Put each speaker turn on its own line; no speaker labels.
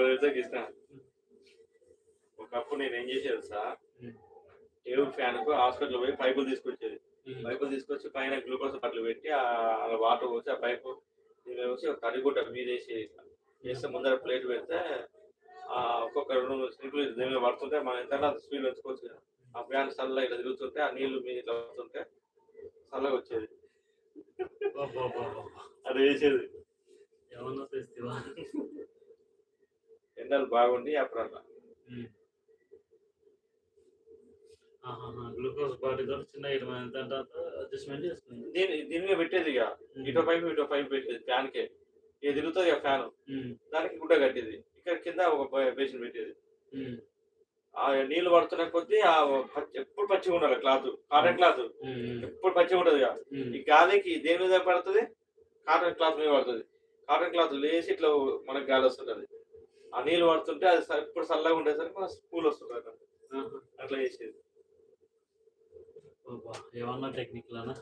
నిమిషాలు గీసిన. ఒకప్పుడు నేను ఏం చేసేది సార్, టేబుల్ ఫ్యాన్కు హాస్పిటల్ పోయి పైపులు తీసుకొచ్చేది. పైపులు తీసుకొచ్చి పైన గ్లూకోజ్ బాటిల్ పెట్టి అలా వాటర్ పోసి ఆ పైపు వేసి ఒక తడిగుడ్డ మీద వేస్తే ముందర ప్లేట్ పెడితే ఒక్కొక్క 2 స్లిప్లు దీని మీద పడుతుంటే మనం ఎంత స్పీడ్ పెంచుకోవచ్చు కదా. ఆ ఫ్యాన్ చల్లగా ఇట్లా తిరుగుతుంటే ఆ నీళ్లు మీద ఇట్లా వస్తుంటే చల్లగా వచ్చేది. అది వేసేది. ఎండలు బాగుండి అప్పుడు అట్లా
గ్లూకోజ్ బాటిల్ చిన్న అడ్జస్ట్మెంట్ చేసుకుంది.
దీని మీద పెట్టేది. ఇక ఇటో పైపు పెట్టేది ఫ్యాన్కే. ఇక తిరుగుతుంది ఇక ఫ్యాన్, దానికి గుడ్డ కట్టేది. ఇక్కడ కింద ఒక బేసిన్ పెట్టేది. ఆ నీళ్లు పడుతున్న కొద్దీ ఎప్పుడు పచ్చిగా ఉండాలి క్లాత్, కాటన్ క్లాత్ ఎప్పుడు పచ్చిగా ఉంటుంది. ఈ గాలికి దేని మీద పడుతుంది, కాటన్ క్లాత్ మీద పడుతుంది. కాటన్ క్లాత్ లేసి ఇట్లా మనకు గాలి వస్తుంటది. ఆ నీళ్ళు పడుతుంటే అది ఇప్పుడు చల్లగా ఉండేసరికి మన స్కూల్ వస్తుంది అట్లా చేసేది.
ఏమన్నా టెక్నిక్ లానా